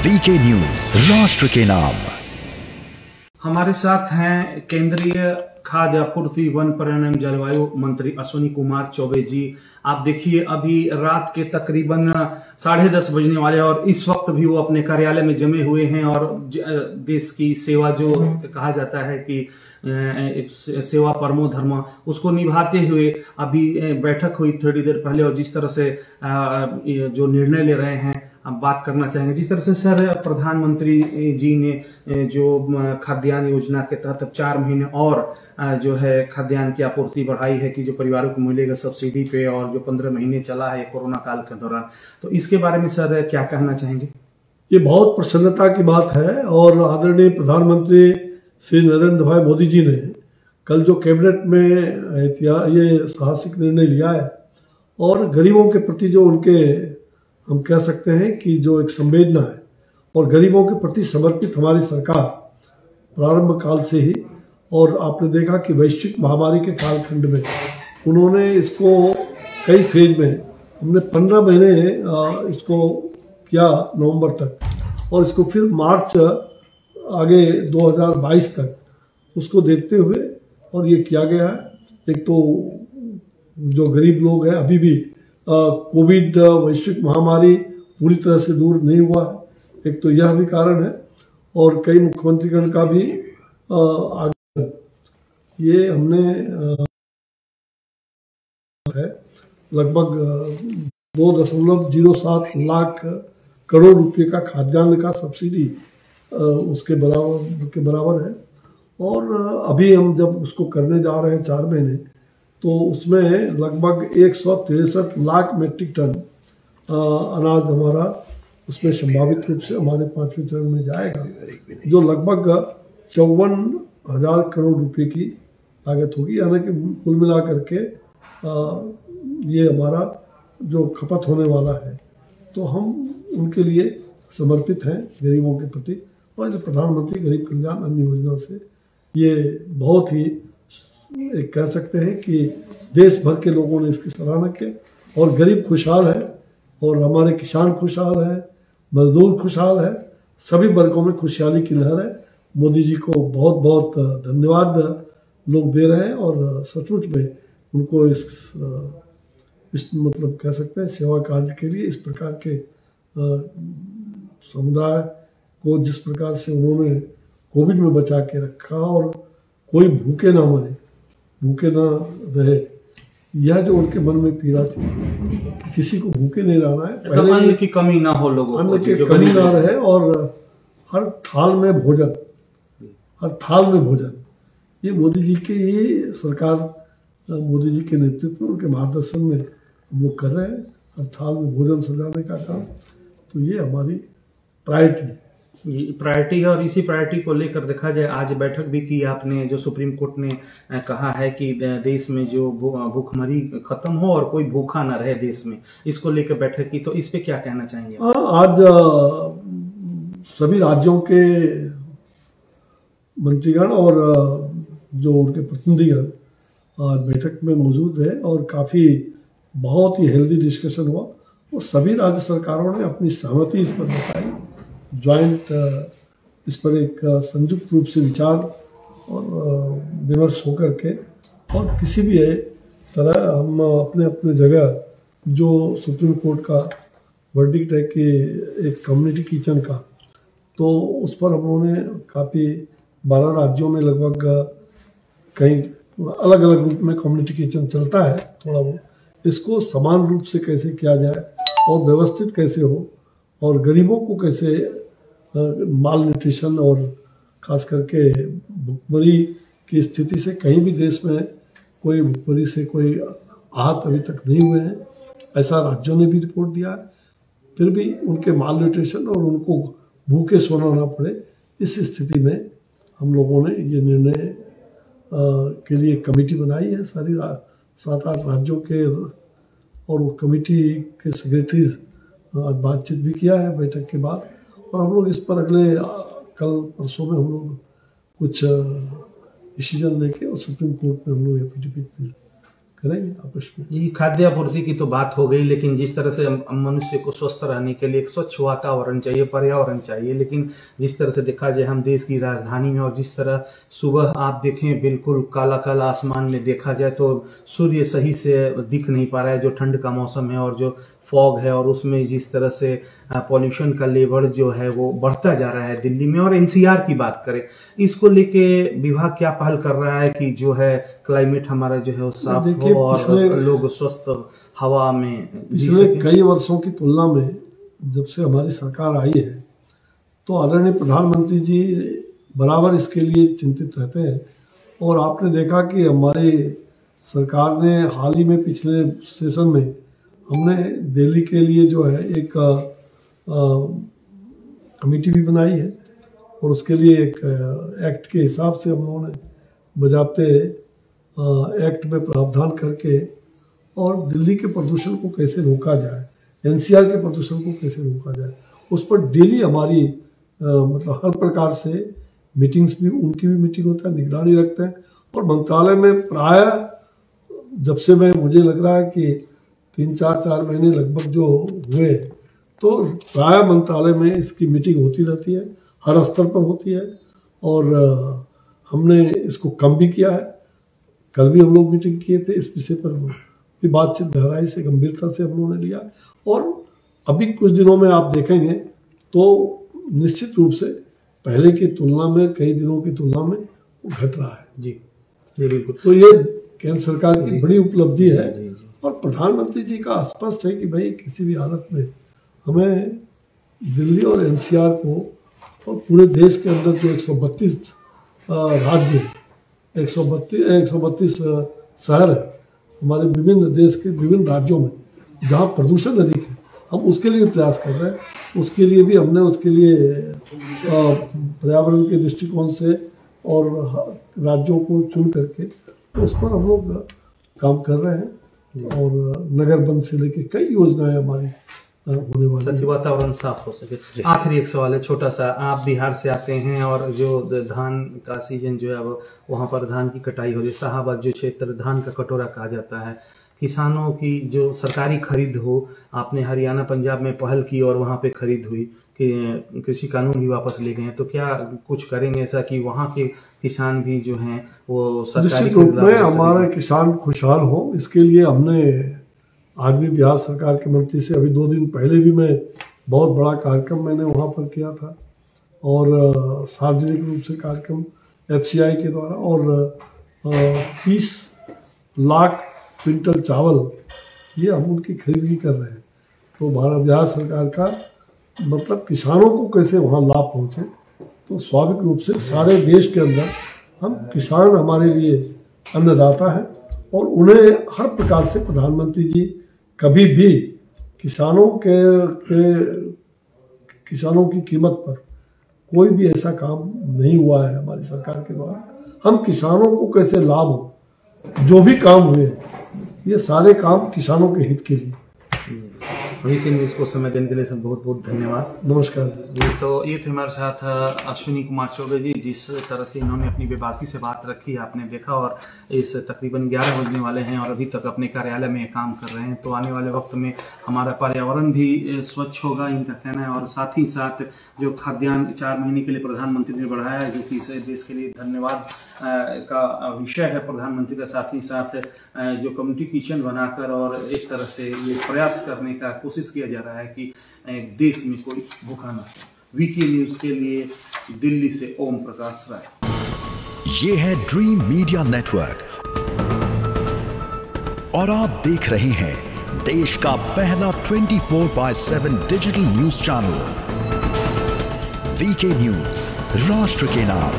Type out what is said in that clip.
VK news, राष्ट्र के नाम। हमारे साथ हैं केंद्रीय खाद्य आपूर्ति, वन पर्यावरण एवं जलवायु मंत्री अश्विनी कुमार चौबे जी। आप देखिए, अभी रात के तकरीबन 10:30 बजने वाले और इस वक्त भी वो अपने कार्यालय में जमे हुए हैं और देश की सेवा, जो कहा जाता है कि सेवा परमो धर्म, उसको निभाते हुए अभी बैठक हुई थोड़ी देर पहले। और जिस तरह से जो निर्णय ले रहे हैं, हम बात करना चाहेंगे। जिस तरह से सर प्रधानमंत्री जी ने जो खाद्यान्न योजना के तहत 4 महीने और जो है खाद्यान्न की आपूर्ति बढ़ाई है कि जो परिवारों को मिलेगा सब्सिडी पे, और जो 15 महीने चला है कोरोना काल के दौरान, तो इसके बारे में सर क्या कहना चाहेंगे? ये बहुत प्रसन्नता की बात है और आदरणीय प्रधानमंत्री श्री नरेंद्र भाई मोदी जी ने कल जो कैबिनेट में ये साहसिक निर्णय लिया है और गरीबों के प्रति जो उनके, हम कह सकते हैं कि जो एक संवेदना है और गरीबों के प्रति समर्पित हमारी सरकार प्रारंभ काल से ही, और आपने देखा कि वैश्विक महामारी के कालखंड में उन्होंने इसको कई फेज में, हमने 15 महीने इसको किया नवंबर तक, और इसको फिर मार्च आगे 2022 तक उसको देखते हुए और ये किया गया है। एक तो जो गरीब लोग हैं, अभी भी कोविड वैश्विक महामारी पूरी तरह से दूर नहीं हुआ है, एक तो यह भी कारण है, और कई मुख्यमंत्रीगण का भी आगे ये हमने है लगभग 2.07 लाख करोड़ रुपए का खाद्यान्न का सब्सिडी उसके बराबर है। और अभी हम जब उसको करने जा रहे हैं 4 महीने, तो उसमें लगभग 163 लाख मेट्रिक टन अनाज हमारा उसमें संभावित रूप से हमारे 5वें चरण में जाएगा, जो लगभग 54,000 करोड़ रुपए की लागत होगी। यानी कि कुल मिला करके ये हमारा जो खपत होने वाला है, तो हम उनके लिए समर्पित हैं गरीबों के प्रति। और जो प्रधानमंत्री गरीब कल्याण अन्न योजना से ये बहुत ही एक कह सकते हैं कि देश भर के लोगों ने इसकी सराहना की, और गरीब खुशहाल है और हमारे किसान खुशहाल है, मजदूर खुशहाल है, सभी वर्गों में खुशहाली की लहर है। मोदी जी को बहुत बहुत धन्यवाद लोग दे रहे हैं, और सचमुच में उनको इस मतलब कह सकते हैं सेवा कार्य के लिए, इस प्रकार के समुदाय को जिस प्रकार से उन्होंने कोविड में बचा के रखा और कोई भूखे ना मरे, भूखे ना रहे, यह जो उनके मन में पीड़ा थी, किसी को भूखे नहीं रहना है, पहले अन्न की कमी ना हो, लोगों अन्न की कमी ना रहे, और हर थाल में भोजन, हर थाल में भोजन। ये मोदी जी की ही सरकार, मोदी जी के नेतृत्व में, उनके मार्गदर्शन में हम लोग कर रहे हैं हर थाल में भोजन सजाने का काम। तो ये हमारी प्रायोरिटी है, और इसी प्रायोरिटी को लेकर देखा जाए, आज बैठक भी की आपने, जो सुप्रीम कोर्ट ने कहा है कि देश में जो भूखमरी खत्म हो और कोई भूखा ना रहे देश में, इसको लेकर बैठक की, तो इस पे क्या कहना चाहेंगे? आज सभी राज्यों के मंत्रीगण और जो उनके प्रतिनिधिगण आज बैठक में मौजूद रहे, और काफ़ी बहुत ही हेल्दी डिस्कशन हुआ, और सभी राज्य सरकारों ने अपनी सहमति इस पर बताई। ज्वाइंट इस पर एक संयुक्त रूप से विचार और विमर्श होकर के, और किसी भी तरह हम अपने अपने जगह जो सुप्रीम कोर्ट का वर्डिक्ट है कि एक कम्युनिटी किचन का, तो उस पर हम लोगों ने काफ़ी 12 राज्यों में लगभग कई अलग अलग रूप में कम्युनिटी किचन चलता है, थोड़ा वो इसको समान रूप से कैसे किया जाए और व्यवस्थित कैसे हो, और गरीबों को कैसे माल न्यूट्रिशन और खास करके भुखमरी की स्थिति से, कहीं भी देश में कोई भुखमरी से कोई आहत अभी तक नहीं हुए हैं, ऐसा राज्यों ने भी रिपोर्ट दिया है। फिर भी उनके माल न्यूट्रिशन और उनको भूखे सोना ना पड़े, इस स्थिति में हम लोगों ने ये निर्णय के लिए कमेटी बनाई है, सारी 7-8 राज्यों के, और वो कमेटी के सेक्रेटरीज आज बातचीत भी किया है बैठक के बाद, और हम लोग इस पर अगले कल परसों में हम लोग कुछ डिसीजन लेके और सुप्रीम कोर्ट में हम लोग एफिडेविट करेंगे आपस में। ये खाद्य आपूर्ति की तो बात हो गई, लेकिन जिस तरह से मनुष्य को स्वस्थ रहने के लिए एक स्वच्छ वातावरण चाहिए, पर्यावरण चाहिए, लेकिन जिस तरह से देखा जाए हम देश की राजधानी में, और जिस तरह सुबह आप देखें बिल्कुल काला काला आसमान में देखा जाए तो सूर्य सही से दिख नहीं पा रहा है, जो ठंड का मौसम है और जो फॉग है, और उसमें जिस तरह से पॉल्यूशन का लेवल जो है वो बढ़ता जा रहा है दिल्ली में। और एनसीआर की बात करें, इसको लेके विभाग क्या पहल कर रहा है कि जो है क्लाइमेट हमारा जो है वो साफ हो और लोग स्वस्थ हवा में पिछले कई वर्षों की तुलना में जब से हमारी सरकार आई है तो आदरणीय प्रधानमंत्री जी बराबर इसके लिए चिंतित रहते हैं। और आपने देखा कि हमारी सरकार ने हाल ही में पिछले सेशन में हमने दिल्ली के लिए जो है एक कमेटी भी बनाई है, और उसके लिए एक एक्ट के हिसाब से हम लोगों ने बजाते एक्ट में प्रावधान करके और दिल्ली के प्रदूषण को कैसे रोका जाए, एनसीआर के प्रदूषण को कैसे रोका जाए, उस पर डेली हमारी मतलब हर प्रकार से मीटिंग्स भी, उनकी भी मीटिंग होता है, निगरानी रखते हैं। और मंत्रालय में प्राय जब से मुझे लग रहा है कि 3-4 महीने लगभग जो हुए, तो प्राय मंत्रालय में इसकी मीटिंग होती रहती है, हर स्तर पर होती है, और हमने इसको कम भी किया है। कल भी हम लोग मीटिंग किए थे इस विषय पर भी, बातचीत गहराई से गंभीरता से हम लोगों ने लिया। और अभी कुछ दिनों में आप देखेंगे तो निश्चित रूप से पहले की तुलना में, कई दिनों की तुलना में वो घट रहा है। जी जी बिल्कुल। तो ये केंद्र सरकार की बड़ी उपलब्धि है। और प्रधानमंत्री जी का स्पष्ट है कि भाई किसी भी हालत में हमें दिल्ली और एनसीआर को और पूरे देश के अंदर जो 132 राज्य, 132 शहर है हमारे विभिन्न देश के विभिन्न राज्यों में जहाँ प्रदूषण अधिक है, हम उसके लिए प्रयास कर रहे हैं। उसके लिए भी हमने उसके लिए पर्यावरण के दृष्टिकोण से और राज्यों को चुन करके उस पर हम लोग काम कर रहे हैं। और नगर बंद से लेके कई योजनाएं हमारी होने वाली ताकि वातावरण साफ हो सके। आखिरी एक सवाल है छोटा सा, आप बिहार से आते हैं और जो धान का सीजन जो है अब वहाँ पर धान की कटाई हो रही है, शाहाबाद जो क्षेत्र धान का कटोरा कहा जाता है, किसानों की जो सरकारी खरीद हो, आपने हरियाणा पंजाब में पहल की और वहाँ पे खरीद हुई कि कृषि कानून भी वापस ले गए हैं, तो क्या कुछ करेंगे ऐसा कि वहाँ के किसान भी जो हैं वो सरकारी रूप में हमारे किसान खुशहाल हो, इसके लिए हमने आज भी बिहार सरकार के मंत्री से अभी 2 दिन पहले भी मैं बहुत बड़ा कार्यक्रम मैंने वहाँ पर किया था, और सार्वजनिक रूप से कार्यक्रम FCI के द्वारा, और 30 लाख क्विंटल चावल ये हम उनकी खरीदगी कर रहे हैं। तो बिहार सरकार का मतलब किसानों को कैसे वहाँ लाभ पहुँचे, तो स्वाभाविक रूप से सारे देश के अंदर हम किसान हमारे लिए अन्नदाता है, और उन्हें हर प्रकार से प्रधानमंत्री जी कभी भी किसानों की कीमत पर कोई भी ऐसा काम नहीं हुआ है हमारी सरकार के द्वारा। हम किसानों को कैसे लाभ हो, जो भी काम हुए ये सारे काम किसानों के हित के लिए। वीके न्यूज़ को समय देने के लिए सब बहुत बहुत धन्यवाद। नमस्कार जी। तो ये थे हमारे साथ अश्विनी कुमार चौबे जी, जिस तरह से इन्होंने अपनी बेबाकी से बात रखी आपने देखा, और इस तकरीबन 11 बजने वाले हैं और अभी तक अपने कार्यालय में काम कर रहे हैं। तो आने वाले वक्त में हमारा पर्यावरण भी स्वच्छ होगा, इनका कहना है। और साथ ही साथ जो खाद्यान्न 4 महीने के लिए प्रधानमंत्री ने बढ़ाया है, जो कि इस देश के लिए धन्यवाद का विषय है प्रधानमंत्री का। साथ ही साथ जो कम्युनिटी किचन बनाकर और एक तरह से ये प्रयास करने का कोशिश किया जा रहा है कि देश में कोई भूखा ना हो। वीके न्यूज़ के लिए दिल्ली से ओम प्रकाश राय। ये है ड्रीम मीडिया नेटवर्क और आप देख रहे हैं देश का पहला 24/7 digital news channel VK news, राष्ट्र के नाम।